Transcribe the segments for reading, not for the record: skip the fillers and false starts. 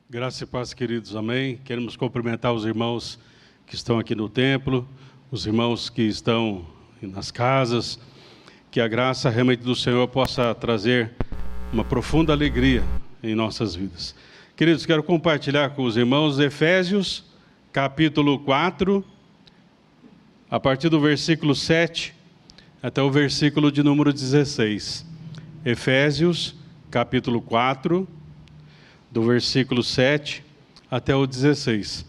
Graça e paz, queridos, amém. Queremos cumprimentar os irmãos que estão aqui no templo, os irmãos que estão nas casas, que a graça realmente do Senhor possa trazer uma profunda alegria em nossas vidas. Queridos, quero compartilhar com os irmãos Efésios, capítulo 4, a partir do versículo 7 até o versículo de número 16. Efésios, capítulo 4, do versículo 7 até o 16.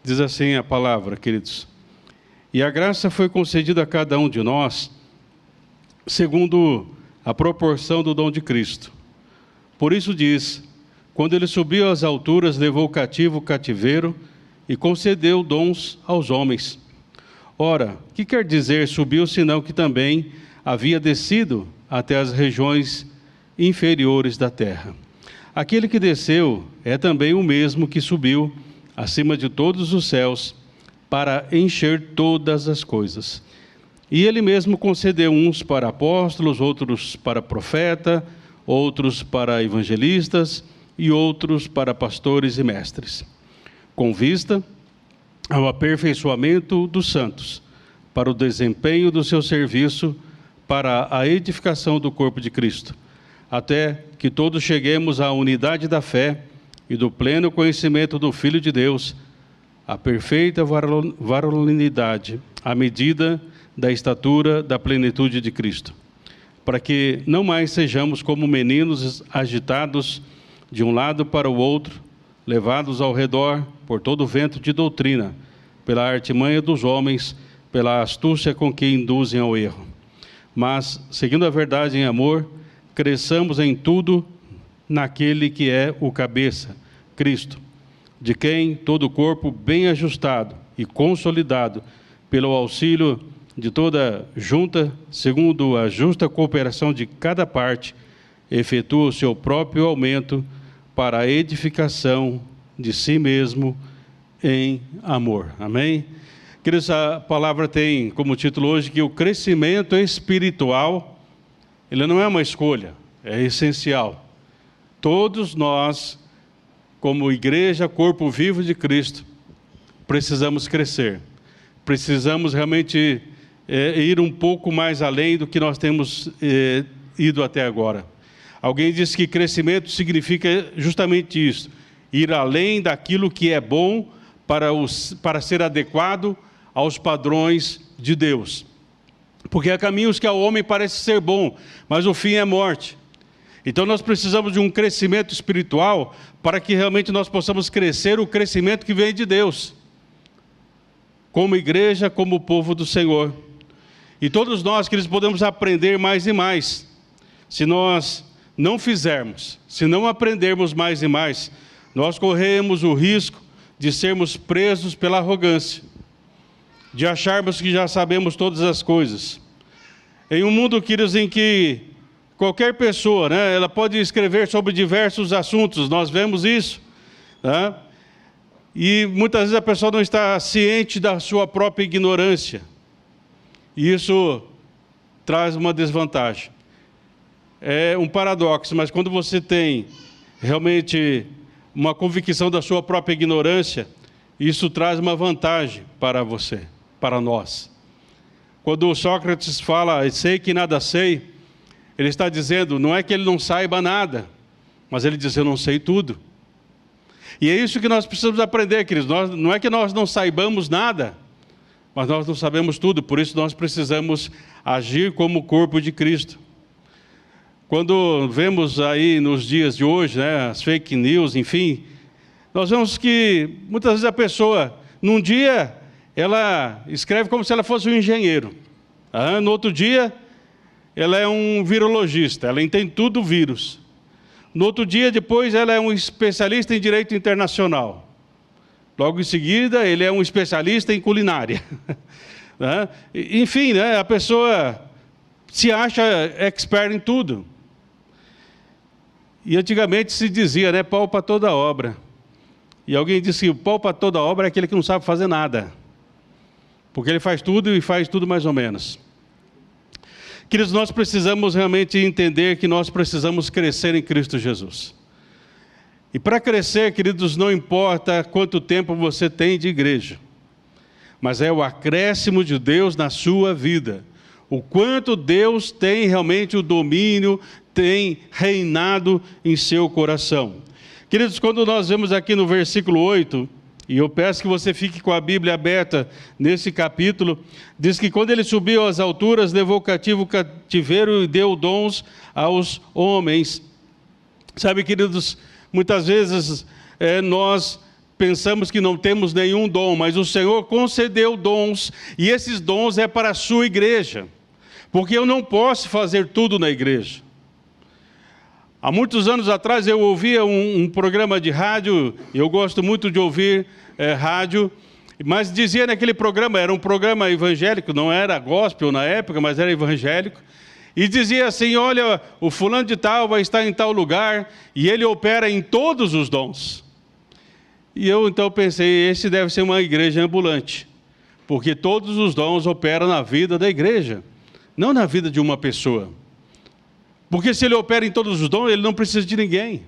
Diz assim a palavra, queridos: E a graça foi concedida a cada um de nós, segundo a proporção do dom de Cristo. Por isso diz: quando ele subiu às alturas, levou cativo o cativeiro e concedeu dons aos homens. Ora, que quer dizer subiu, senão que também havia descido até as regiões inferiores da terra. Aquele que desceu é também o mesmo que subiu acima de todos os céus para encher todas as coisas. E ele mesmo concedeu uns para apóstolos, outros para profeta, outros para evangelistas e outros para pastores e mestres, com vista ao aperfeiçoamento dos santos, para o desempenho do seu serviço, para a edificação do corpo de Cristo, até que todos cheguemos à unidade da fé e do pleno conhecimento do Filho de Deus, à perfeita varonilidade, à medida da estatura da plenitude de Cristo, para que não mais sejamos como meninos agitados de um lado para o outro, levados ao redor por todo o vento de doutrina, pela artimanha dos homens, pela astúcia com que induzem ao erro. Mas, seguindo a verdade em amor, cresçamos em tudo naquele que é o cabeça, Cristo, de quem todo o corpo bem ajustado e consolidado pelo auxílio de toda junta, segundo a justa cooperação de cada parte, efetua o seu próprio aumento para a edificação de si mesmo em amor. Amém? Queridos, a palavra tem como título hoje que o crescimento espiritual, ele não é uma escolha, é essencial. Todos nós, como igreja, corpo vivo de Cristo, precisamos crescer. Precisamos realmente ir um pouco mais além do que nós temos ido até agora. Alguém disse que crescimento significa justamente isso, ir além daquilo que é bom para ser adequado aos padrões de Deus. Porque há caminhos que ao homem parece ser bom, mas o fim é morte. Então nós precisamos de um crescimento espiritual para que realmente nós possamos crescer o crescimento que vem de Deus, como igreja, como povo do Senhor. E todos nós, queridos, podemos aprender mais e mais. Se nós não fizermos, se não aprendermos mais e mais, nós corremos o risco de sermos presos pela arrogância, de acharmos que já sabemos todas as coisas. Em um mundo, queridos, em que qualquer pessoa, ela pode escrever sobre diversos assuntos, nós vemos isso, né? E muitas vezes a pessoa não está ciente da sua própria ignorância, e isso traz uma desvantagem. É um paradoxo, mas quando você tem realmente uma convicção da sua própria ignorância, isso traz uma vantagem para você, para nós. Quando Sócrates fala, sei que nada sei, ele está dizendo, não é que ele não saiba nada, mas ele diz, eu não sei tudo. E é isso que nós precisamos aprender, queridos. Não é que nós não saibamos nada, mas nós não sabemos tudo, por isso nós precisamos agir como o corpo de Cristo. Quando vemos aí nos dias de hoje, as fake news, enfim, nós vemos que muitas vezes a pessoa, num dia, ela escreve como se ela fosse um engenheiro. No outro dia, ela é um virologista, ela entende tudo do vírus. No outro dia, depois, ela é um especialista em direito internacional. Logo em seguida, ele é um especialista em culinária. Enfim, a pessoa se acha expert em tudo. E antigamente se dizia, pau para toda obra. E alguém disse que o pau para toda obra é aquele que não sabe fazer nada. Porque ele faz tudo e faz tudo mais ou menos. Queridos, nós precisamos realmente entender que nós precisamos crescer em Cristo Jesus. E para crescer, queridos, não importa quanto tempo você tem de igreja, mas é o acréscimo de Deus na sua vida. O quanto Deus tem realmente o domínio, tem reinado em seu coração. Queridos, quando nós vemos aqui no versículo 8, e eu peço que você fique com a Bíblia aberta nesse capítulo, diz que quando ele subiu às alturas, levou cativo o cativeiro e deu dons aos homens. Sabe, queridos, muitas vezes nós pensamos que não temos nenhum dom, mas o Senhor concedeu dons, e esses dons é para a sua igreja, porque eu não posso fazer tudo na igreja. Há muitos anos atrás eu ouvia um programa de rádio, eu gosto muito de ouvir rádio, mas dizia naquele programa, era um programa evangélico, não era gospel na época, mas era evangélico, e dizia assim: olha, o fulano de tal vai estar em tal lugar, e ele opera em todos os dons. E eu então pensei, esse deve ser uma igreja ambulante, porque todos os dons operam na vida da igreja, não na vida de uma pessoa. Porque se ele opera em todos os dons, ele não precisa de ninguém.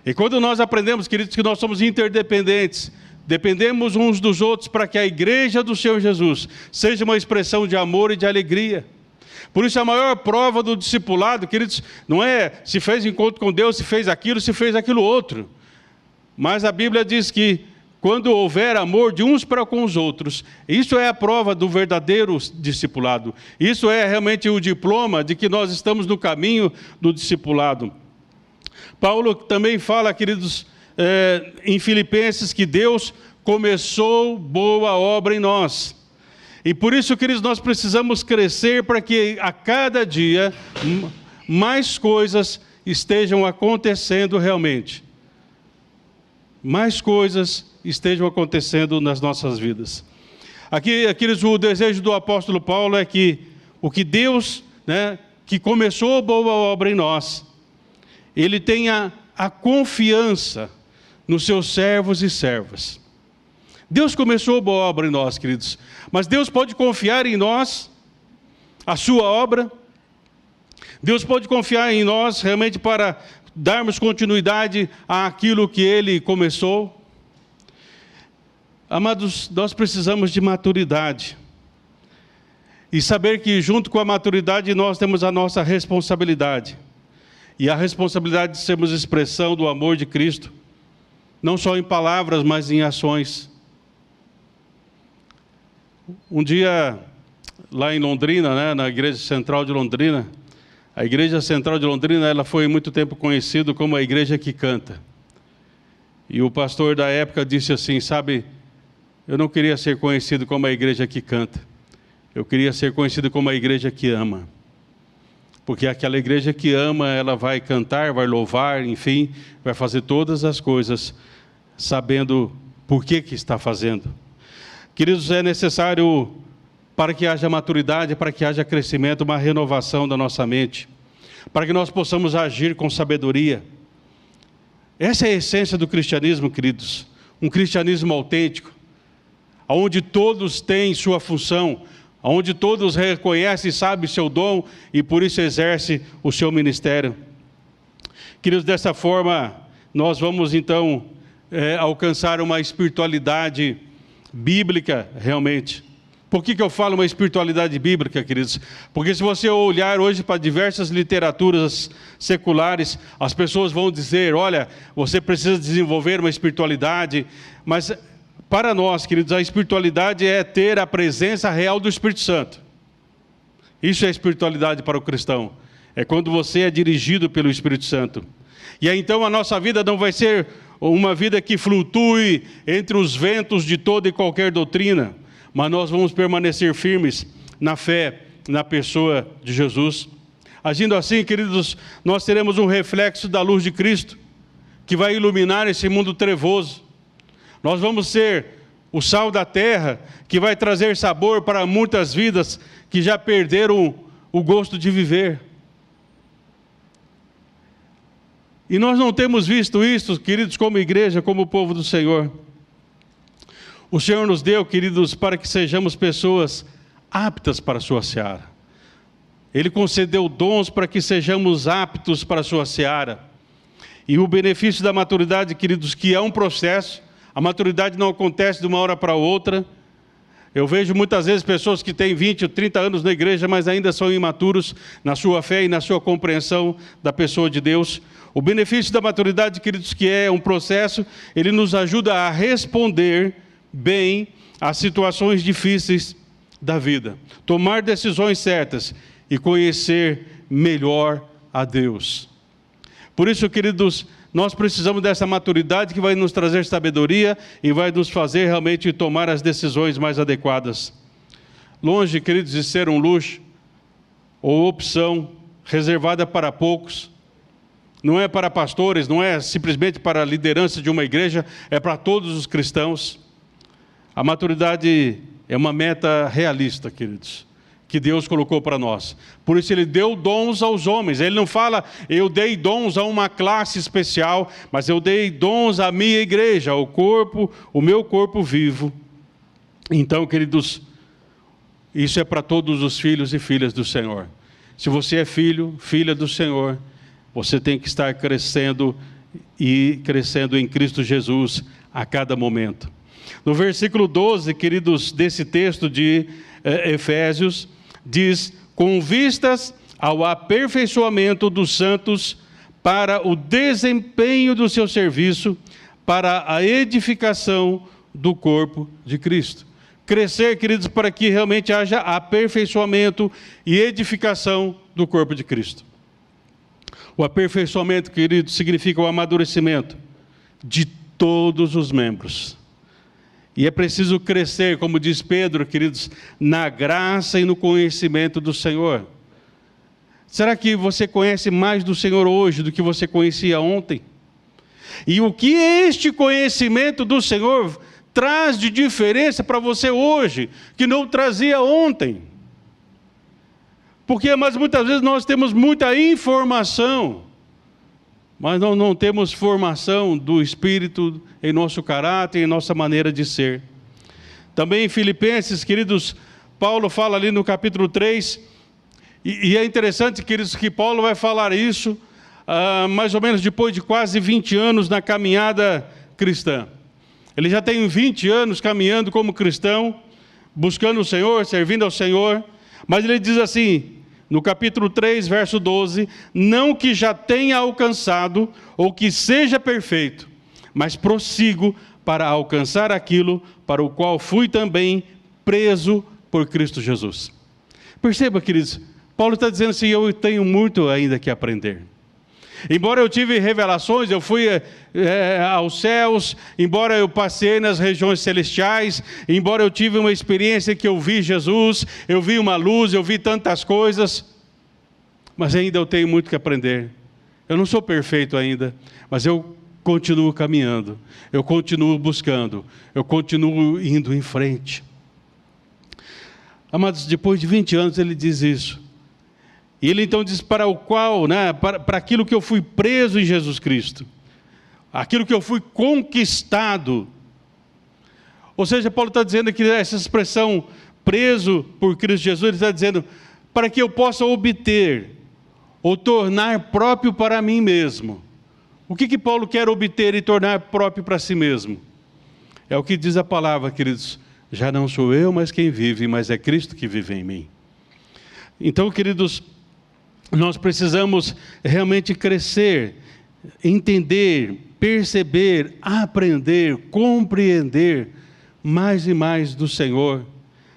E quando nós aprendemos, queridos, que nós somos interdependentes, dependemos uns dos outros para que a igreja do Senhor Jesus seja uma expressão de amor e de alegria. Por isso a maior prova do discipulado, queridos, não é se fez encontro com Deus, se fez aquilo outro. Mas a Bíblia diz que quando houver amor de uns para com os outros, isso é a prova do verdadeiro discipulado. Isso é realmente o diploma de que nós estamos no caminho do discipulado. Paulo também fala, queridos, em Filipenses, que Deus começou boa obra em nós. E por isso, queridos, nós precisamos crescer para que a cada dia mais coisas estejam acontecendo realmente. Mais coisas estejam acontecendo nas nossas vidas. Aqui, queridos, o desejo do apóstolo Paulo é que o que Deus, que começou boa obra em nós, Ele tenha a confiança nos seus servos e servas. Deus começou boa obra em nós, queridos, mas Deus pode confiar em nós a sua obra. Deus pode confiar em nós realmente para darmos continuidade àquilo que Ele começou. Amados, nós precisamos de maturidade. E saber que junto com a maturidade nós temos a nossa responsabilidade. E a responsabilidade de sermos expressão do amor de Cristo, não só em palavras, mas em ações. Um dia, lá em Londrina, na Igreja Central de Londrina, a Igreja Central de Londrina, ela foi muito tempo conhecida como a igreja que canta. E o pastor da época disse assim, sabe, eu não queria ser conhecido como a igreja que canta. Eu queria ser conhecido como a igreja que ama. Porque aquela igreja que ama, ela vai cantar, vai louvar, enfim, vai fazer todas as coisas, sabendo por que está fazendo. Queridos, é necessário, para que haja maturidade, para que haja crescimento, uma renovação da nossa mente, para que nós possamos agir com sabedoria. Essa é a essência do cristianismo, queridos. Um cristianismo autêntico, onde todos têm sua função, onde todos reconhecem e sabem seu dom e por isso exerce o seu ministério. Queridos, dessa forma, nós vamos então alcançar uma espiritualidade bíblica realmente. Por que eu falo uma espiritualidade bíblica, queridos? Porque se você olhar hoje para diversas literaturas seculares, as pessoas vão dizer, olha, você precisa desenvolver uma espiritualidade, mas para nós, queridos, a espiritualidade é ter a presença real do Espírito Santo. Isso é espiritualidade para o cristão. É quando você é dirigido pelo Espírito Santo. E aí então a nossa vida não vai ser uma vida que flutue entre os ventos de toda e qualquer doutrina, mas nós vamos permanecer firmes na fé, na pessoa de Jesus. Agindo assim, queridos, nós teremos um reflexo da luz de Cristo, que vai iluminar esse mundo trevoso. Nós vamos ser o sal da terra, que vai trazer sabor para muitas vidas que já perderam o gosto de viver. E nós não temos visto isso, queridos, como igreja, como povo do Senhor. O Senhor nos deu, queridos, para que sejamos pessoas aptas para a sua seara. Ele concedeu dons para que sejamos aptos para a sua seara. E o benefício da maturidade, queridos, que é um processo, a maturidade não acontece de uma hora para outra. Eu vejo muitas vezes pessoas que têm 20 ou 30 anos na igreja, mas ainda são imaturos na sua fé e na sua compreensão da pessoa de Deus. O benefício da maturidade, queridos, que é um processo, ele nos ajuda a responder bem às situações difíceis da vida, tomar decisões certas e conhecer melhor a Deus. Por isso, queridos, nós precisamos dessa maturidade que vai nos trazer sabedoria e vai nos fazer realmente tomar as decisões mais adequadas. Longe, queridos, de ser um luxo ou opção reservada para poucos. Não é para pastores, não é simplesmente para a liderança de uma igreja, é para todos os cristãos. A maturidade é uma meta realista, queridos, que Deus colocou para nós. Por isso Ele deu dons aos homens. Ele não fala, eu dei dons a uma classe especial, mas eu dei dons à minha igreja, ao corpo, o meu corpo vivo. Então, queridos, isso é para todos os filhos e filhas do Senhor. Se você é filho, filha do Senhor, você tem que estar crescendo e crescendo em Cristo Jesus a cada momento. No versículo 12, queridos, desse texto de Efésios, diz, com vistas ao aperfeiçoamento dos santos para o desempenho do seu serviço, para a edificação do corpo de Cristo. Crescer, queridos, para que realmente haja aperfeiçoamento e edificação do corpo de Cristo. O aperfeiçoamento, queridos, significa o amadurecimento de todos os membros. E é preciso crescer, como diz Pedro, queridos, na graça e no conhecimento do Senhor. Será que você conhece mais do Senhor hoje do que você conhecia ontem? E o que este conhecimento do Senhor traz de diferença para você hoje, que não trazia ontem? Porque, mas muitas vezes nós temos muita informação, mas não temos formação do Espírito em nosso caráter, em nossa maneira de ser. Também em Filipenses, queridos, Paulo fala ali no capítulo 3, e é interessante, queridos, que Paulo vai falar isso, mais ou menos depois de quase 20 anos na caminhada cristã. Ele já tem 20 anos caminhando como cristão, buscando o Senhor, servindo ao Senhor, mas ele diz assim, no capítulo 3, verso 12, não que já tenha alcançado ou que seja perfeito, mas prossigo para alcançar aquilo para o qual fui também preso por Cristo Jesus. Perceba, queridos, Paulo está dizendo assim, eu tenho muito ainda que aprender. Embora eu tive revelações, eu fui aos céus, embora eu passei nas regiões celestiais, embora eu tive uma experiência que eu vi Jesus, eu vi uma luz, eu vi tantas coisas, mas ainda eu tenho muito que aprender. Eu não sou perfeito ainda, mas eu continuo caminhando, eu continuo buscando, eu continuo indo em frente. Amados, depois de 20 anos ele diz isso. E ele então diz para o qual, para aquilo que eu fui preso em Jesus Cristo, aquilo que eu fui conquistado. Ou seja, Paulo está dizendo aqui, essa expressão, preso por Cristo Jesus, ele está dizendo, para que eu possa obter, ou tornar próprio para mim mesmo. O que Paulo quer obter e tornar próprio para si mesmo? É o que diz a palavra, queridos, já não sou eu, mas quem vive, mas é Cristo que vive em mim. Então, queridos, nós precisamos realmente crescer, entender, perceber, aprender, compreender mais e mais do Senhor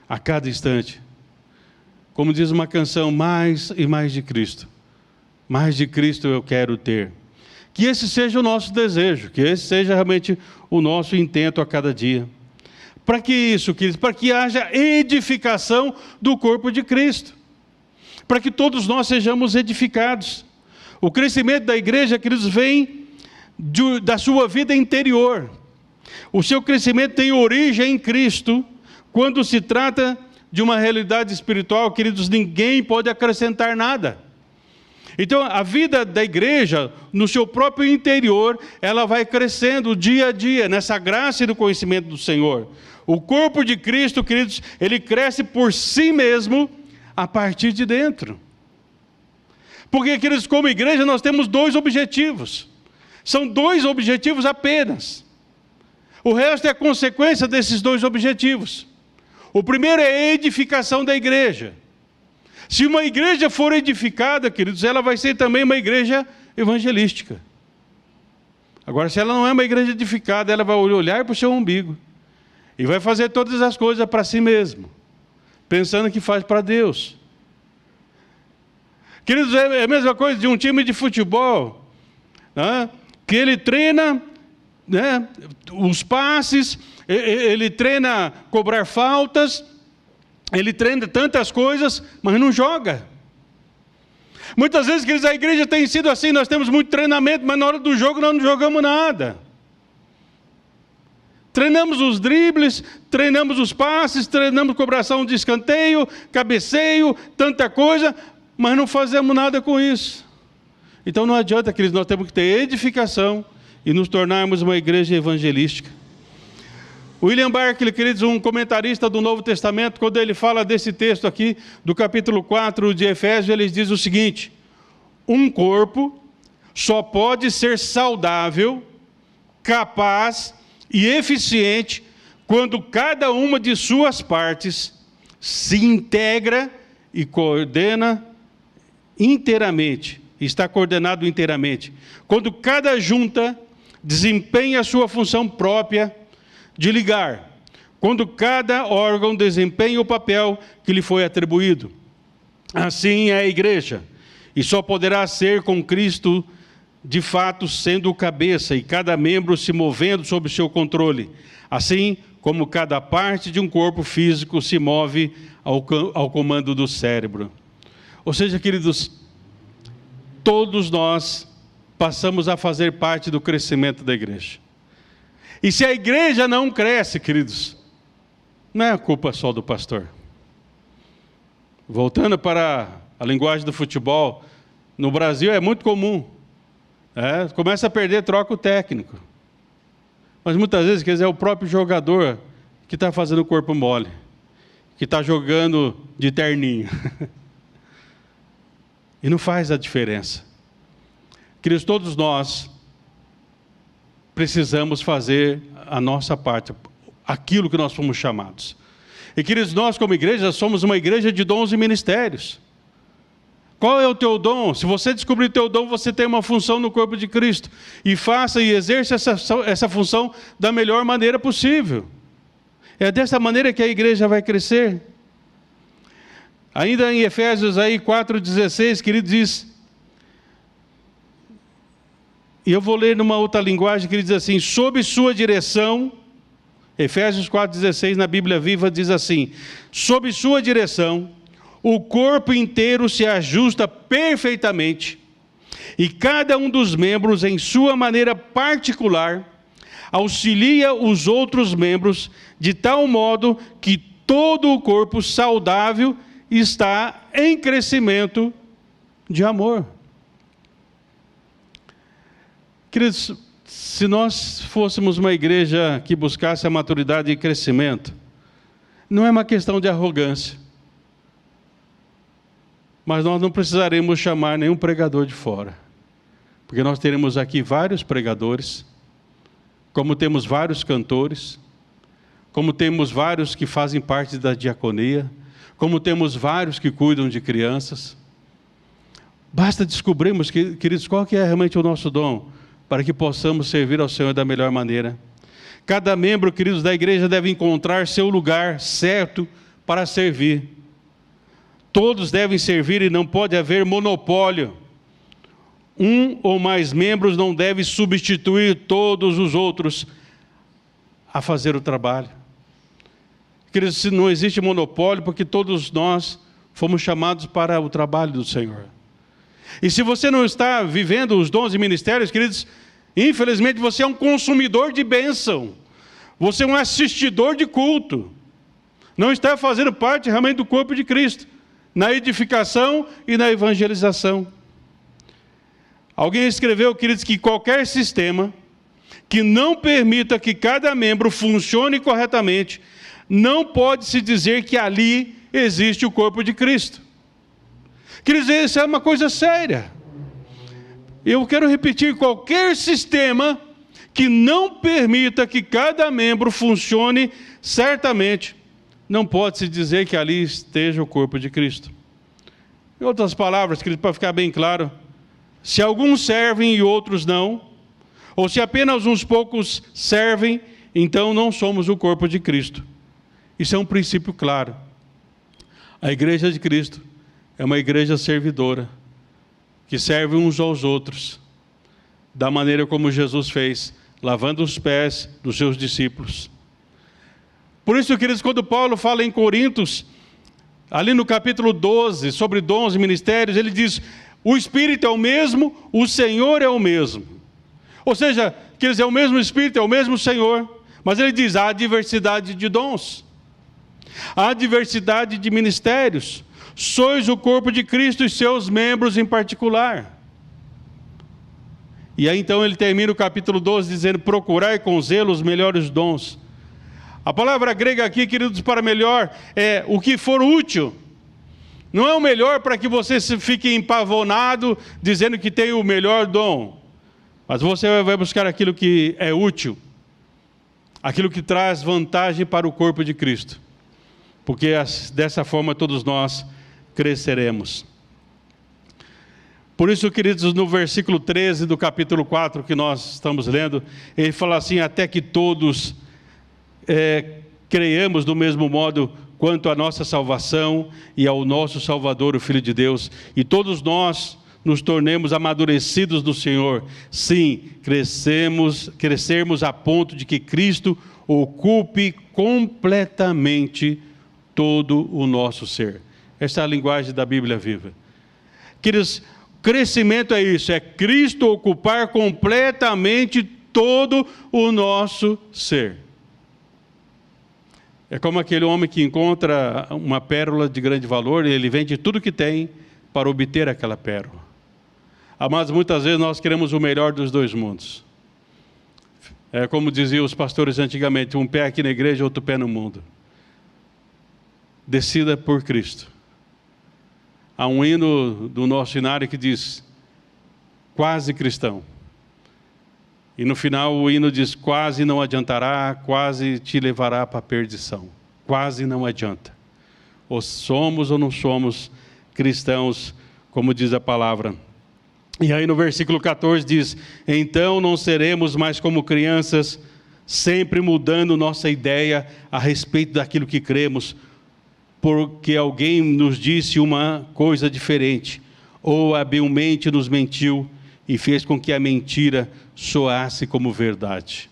a cada instante. Como diz uma canção, mais e mais de Cristo. Mais de Cristo eu quero ter. Que esse seja o nosso desejo, que esse seja realmente o nosso intento a cada dia. Para que isso, queridos? Para que haja edificação do corpo de Cristo. Para que todos nós sejamos edificados. O crescimento da igreja, queridos, vem da sua vida interior. O seu crescimento tem origem em Cristo. Quando se trata de uma realidade espiritual, queridos, ninguém pode acrescentar nada. Então, a vida da igreja, no seu próprio interior, ela vai crescendo dia a dia, nessa graça e no conhecimento do Senhor. O corpo de Cristo, queridos, ele cresce por si mesmo, a partir de dentro. Porque, queridos, como igreja nós temos dois objetivos. São 2 objetivos apenas. O resto é consequência desses 2 objetivos. O primeiro é a edificação da igreja. Se uma igreja for edificada, queridos, ela vai ser também uma igreja evangelística. Agora, se ela não é uma igreja edificada, ela vai olhar para o seu umbigo e vai fazer todas as coisas para si mesmo, pensando que faz para Deus. Queridos, é a mesma coisa de um time de futebol, né, que ele treina, né, os passes, ele treina cobrar faltas, ele treina tantas coisas, mas não joga. Muitas vezes, queridos, a igreja tem sido assim, nós temos muito treinamento, mas na hora do jogo nós não jogamos nada. Treinamos os dribles, treinamos os passes, treinamos cobração de escanteio, cabeceio, tanta coisa, mas não fazemos nada com isso. Então não adianta, queridos, nós temos que ter edificação e nos tornarmos uma igreja evangelística. William Barclay, queridos, um comentarista do Novo Testamento, quando ele fala desse texto aqui, do capítulo 4 de Efésios, ele diz o seguinte: um corpo só pode ser saudável, capaz e eficiente quando cada uma de suas partes se integra e coordena inteiramente, está coordenado inteiramente. Quando cada junta desempenha a sua função própria de ligar, quando cada órgão desempenha o papel que lhe foi atribuído. Assim é a igreja, e só poderá ser com Cristo, de fato, sendo o cabeça, e cada membro se movendo sob seu controle, assim como cada parte de um corpo físico se move ao comando do cérebro. Ou seja, queridos, todos nós passamos a fazer parte do crescimento da igreja. E se a igreja não cresce, queridos, não é a culpa só do pastor. Voltando para a linguagem do futebol, no Brasil é muito comum. Começa a perder, troca o técnico. Mas muitas vezes, quer dizer, é o próprio jogador que está fazendo o corpo mole, que está jogando de terninho. E não faz a diferença. Queridos, todos nós precisamos fazer a nossa parte, aquilo que nós fomos chamados. E, queridos, nós como igreja somos uma igreja de dons e ministérios. Qual é o teu dom? Se você descobrir o teu dom, você tem uma função no corpo de Cristo. E faça e exerça essa função da melhor maneira possível. É dessa maneira que a igreja vai crescer. Ainda em Efésios 4,16, querido, diz... E eu vou ler numa outra linguagem que ele diz assim: sob sua direção, Efésios 4,16 na Bíblia Viva diz assim: sob sua direção, o corpo inteiro se ajusta perfeitamente, e cada um dos membros, em sua maneira particular, auxilia os outros membros, de tal modo que todo o corpo saudável está em crescimento de amor. Queridos, se nós fôssemos uma igreja que buscasse a maturidade e crescimento, não é uma questão de arrogância, mas nós não precisaremos chamar nenhum pregador de fora, porque nós teremos aqui vários pregadores, como temos vários cantores, como temos vários que fazem parte da diaconia, como temos vários que cuidam de crianças. Basta descobrirmos, queridos, qual que é realmente o nosso dom, para que possamos servir ao Senhor da melhor maneira. Cada membro, queridos, da igreja deve encontrar seu lugar certo para servir. Todos devem servir e não pode haver monopólio. Um ou mais membros não devem substituir todos os outros a fazer o trabalho. Queridos, não existe monopólio, porque todos nós fomos chamados para o trabalho do Senhor. E se você não está vivendo os dons e ministérios, queridos, infelizmente você é um consumidor de bênção. Você é um assistidor de culto. Não está fazendo parte realmente do corpo de Cristo, na edificação e na evangelização. Alguém escreveu, queridos, que qualquer sistema que não permita que cada membro funcione corretamente, não pode se dizer que ali existe o corpo de Cristo. Quer dizer, isso é uma coisa séria. Eu quero repetir, qualquer sistema que não permita que cada membro funcione certamente, não pode se dizer que ali esteja o corpo de Cristo. Em outras palavras, querido, para ficar bem claro, se alguns servem e outros não, ou se apenas uns poucos servem, então não somos o corpo de Cristo. Isso é um princípio claro. A igreja de Cristo é uma igreja servidora, que serve uns aos outros, da maneira como Jesus fez, lavando os pés dos seus discípulos. Por isso, queridos, quando Paulo fala em Coríntios, ali no capítulo 12, sobre dons e ministérios, ele diz, o Espírito é o mesmo, o Senhor é o mesmo. Ou seja, queridos, é o mesmo Espírito, é o mesmo Senhor, mas ele diz, há diversidade de dons, há diversidade de ministérios, sois o corpo de Cristo e seus membros em particular. E aí então ele termina o capítulo 12 dizendo, procurai com zelo os melhores dons. A palavra grega aqui, queridos, para melhor, é o que for útil. Não é o melhor para que você fique empavonado, dizendo que tem o melhor dom. Mas você vai buscar aquilo que é útil. Aquilo que traz vantagem para o corpo de Cristo. Porque dessa forma todos nós cresceremos. Por isso, queridos, no versículo 13 do capítulo 4 que nós estamos lendo, ele fala assim, até que todos creiamos do mesmo modo quanto à nossa salvação e ao nosso Salvador, o Filho de Deus, e todos nós nos tornemos amadurecidos no Senhor. Sim, crescermos a ponto de que Cristo ocupe completamente todo o nosso ser. Essa é a linguagem da Bíblia Viva. Queridos, crescimento é isso, é Cristo ocupar completamente todo o nosso ser. É como aquele homem que encontra uma pérola de grande valor e ele vende tudo que tem para obter aquela pérola. Amados, muitas vezes nós queremos o melhor dos dois mundos. É como diziam os pastores antigamente, um pé aqui na igreja, outro pé no mundo. Decida por Cristo. Há um hino do nosso hinário que diz, quase cristão. E no final o hino diz, quase não adiantará, quase te levará para a perdição. Quase não adianta. Ou somos ou não somos cristãos, como diz a palavra. E aí no versículo 14 diz, então não seremos mais como crianças, sempre mudando nossa ideia a respeito daquilo que cremos, porque alguém nos disse uma coisa diferente, ou habilmente nos mentiu e fez com que a mentira soasse como verdade.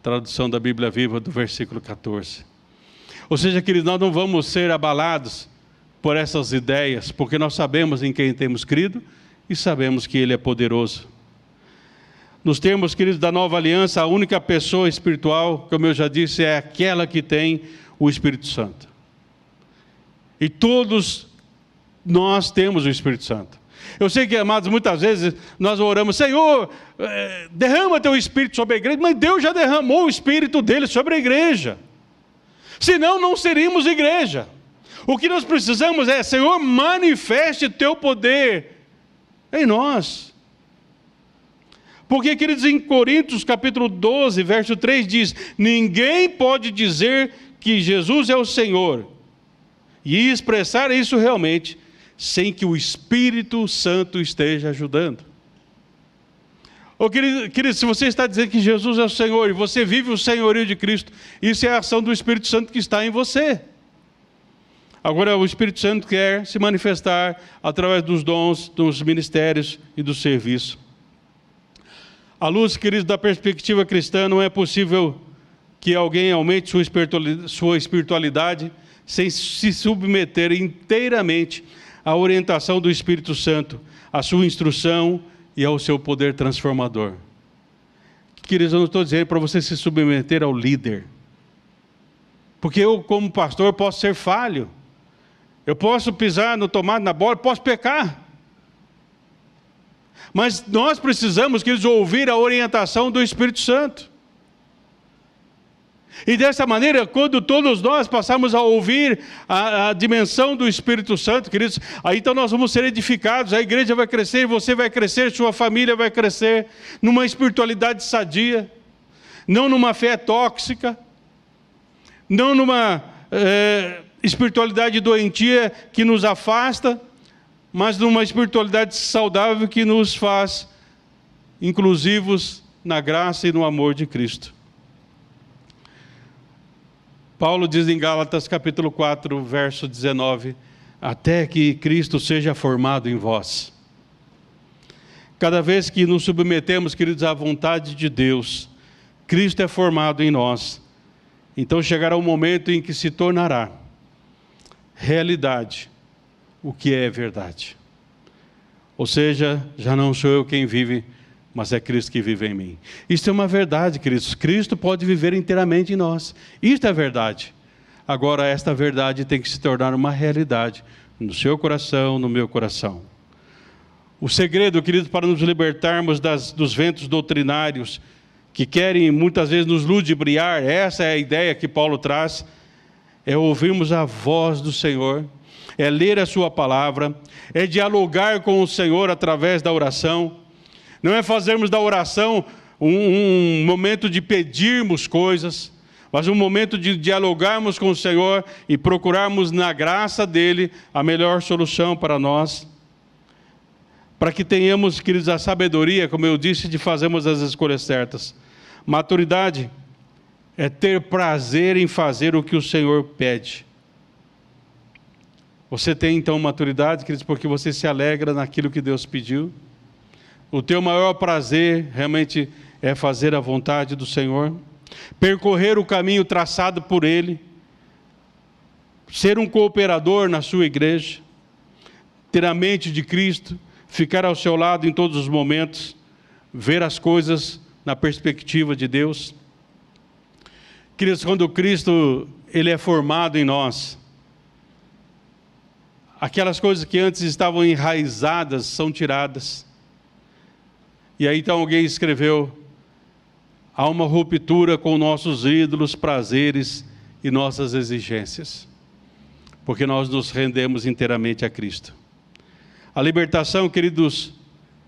Tradução da Bíblia Viva do versículo 14. Ou seja, queridos, nós não vamos ser abalados por essas ideias, porque nós sabemos em quem temos crido e sabemos que Ele é poderoso. Nos termos, queridos, da nova aliança, a única pessoa espiritual, como eu já disse, é aquela que tem o Espírito Santo. E todos nós temos o Espírito Santo. Eu sei que, amados, muitas vezes nós oramos, Senhor, derrama teu Espírito sobre a igreja, mas Deus já derramou o Espírito dele sobre a igreja. Senão não seríamos igreja. O que nós precisamos é, Senhor, manifeste teu poder em nós. Porque, queridos, em Coríntios capítulo 12, verso 3 diz, ninguém pode dizer que Jesus é o Senhor e expressar isso realmente sem que o Espírito Santo esteja ajudando. Oh, querido, se você está dizendo que Jesus é o Senhor e você vive o senhorio de Cristo, isso é a ação do Espírito Santo que está em você. Agora, o Espírito Santo quer se manifestar através dos dons, dos ministérios e do serviço. À luz, queridos, da perspectiva cristã, não é possível que alguém aumente sua espiritualidade sem se submeter inteiramente à orientação do Espírito Santo, à sua instrução e ao seu poder transformador. Queridos, eu não estou dizendo para você se submeter ao líder, porque eu, como pastor, posso ser falho, eu posso pisar no tomate, na bola, posso pecar. Mas nós precisamos, queridos, ouvir a orientação do Espírito Santo. E dessa maneira, quando todos nós passarmos a ouvir a dimensão do Espírito Santo, queridos, aí então nós vamos ser edificados, a igreja vai crescer, você vai crescer, sua família vai crescer, numa espiritualidade sadia, não numa fé tóxica, não numa espiritualidade doentia que nos afasta, mas numa espiritualidade saudável que nos faz inclusivos na graça e no amor de Cristo. Paulo diz em Gálatas capítulo 4, verso 19, até que Cristo seja formado em vós. Cada vez que nos submetemos, queridos, à vontade de Deus, Cristo é formado em nós. Então chegará um momento em que se tornará realidade o que é verdade. Ou seja, já não sou eu quem vive, mas é Cristo que vive em mim. Isso é uma verdade, queridos. Cristo pode viver inteiramente em nós. Isto é verdade. Agora, esta verdade tem que se tornar uma realidade no seu coração, no meu coração. O segredo, queridos, para nos libertarmos dos ventos doutrinários que querem muitas vezes nos ludibriar, essa é a ideia que Paulo traz, é ouvirmos a voz do Senhor, é ler a sua palavra, é dialogar com o Senhor através da oração. Não é fazermos da oração um momento de pedirmos coisas, mas um momento de dialogarmos com o Senhor e procurarmos na graça dEle a melhor solução para nós. Para que tenhamos, queridos, a sabedoria, como eu disse, de fazermos as escolhas certas. Maturidade é ter prazer em fazer o que o Senhor pede. Você tem então maturidade, queridos, porque você se alegra naquilo que Deus pediu. O teu maior prazer realmente é fazer a vontade do Senhor, percorrer o caminho traçado por Ele, ser um cooperador na sua igreja, ter a mente de Cristo, ficar ao seu lado em todos os momentos, ver as coisas na perspectiva de Deus. Queridos, quando Cristo Ele é formado em nós, aquelas coisas que antes estavam enraizadas são tiradas. E aí então alguém escreveu, há uma ruptura com nossos ídolos, prazeres e nossas exigências, porque nós nos rendemos inteiramente a Cristo. A libertação, queridos,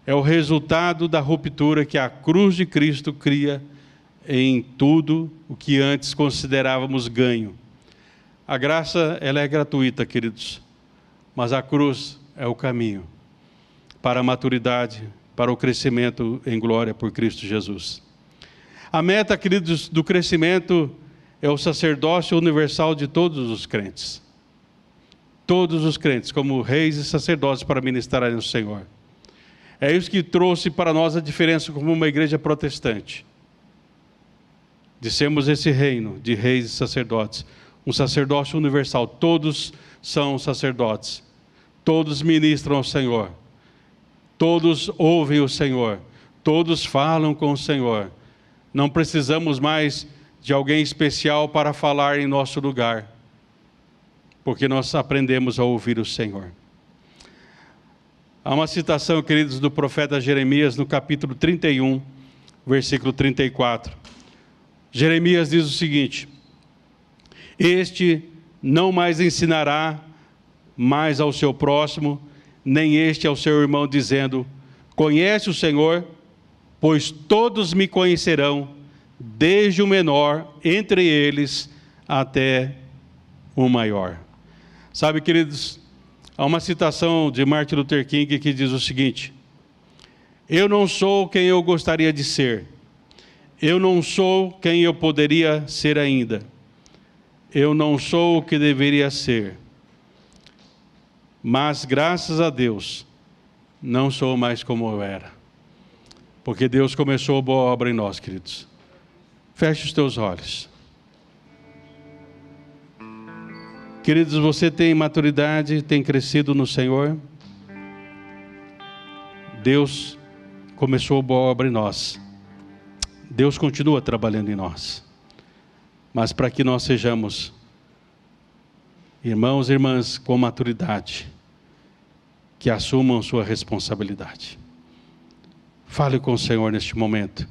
é o resultado da ruptura que a cruz de Cristo cria em tudo o que antes considerávamos ganho. A graça, ela é gratuita, queridos, mas a cruz é o caminho para a maturidade, para o crescimento em glória por Cristo Jesus. A meta, queridos, do crescimento é o sacerdócio universal de todos os crentes. Todos os crentes, como reis e sacerdotes para ministrarem no Senhor. É isso que trouxe para nós a diferença como uma igreja protestante. De sermos esse reino de reis e sacerdotes. Um sacerdócio universal. Todos são sacerdotes. Todos ministram ao Senhor. Todos ouvem o Senhor, todos falam com o Senhor. Não precisamos mais de alguém especial para falar em nosso lugar, porque nós aprendemos a ouvir o Senhor. Há uma citação, queridos, do profeta Jeremias no capítulo 31, versículo 34. Jeremias diz o seguinte: este não mais ensinará mais ao seu próximo, nem este ao seu irmão, dizendo, conhece o Senhor, pois todos me conhecerão, desde o menor entre eles até o maior. Sabe, queridos, há uma citação de Martin Luther King que diz o seguinte: eu não sou quem eu gostaria de ser, eu não sou quem eu poderia ser ainda, eu não sou o que deveria ser, mas graças a Deus, não sou mais como eu era. Porque Deus começou a boa obra em nós, queridos. Feche os teus olhos. Queridos, você tem maturidade, tem crescido no Senhor. Deus começou a boa obra em nós. Deus continua trabalhando em nós. Mas para que nós sejamos irmãos e irmãs com maturidade, que assumam sua responsabilidade. Fale com o Senhor neste momento.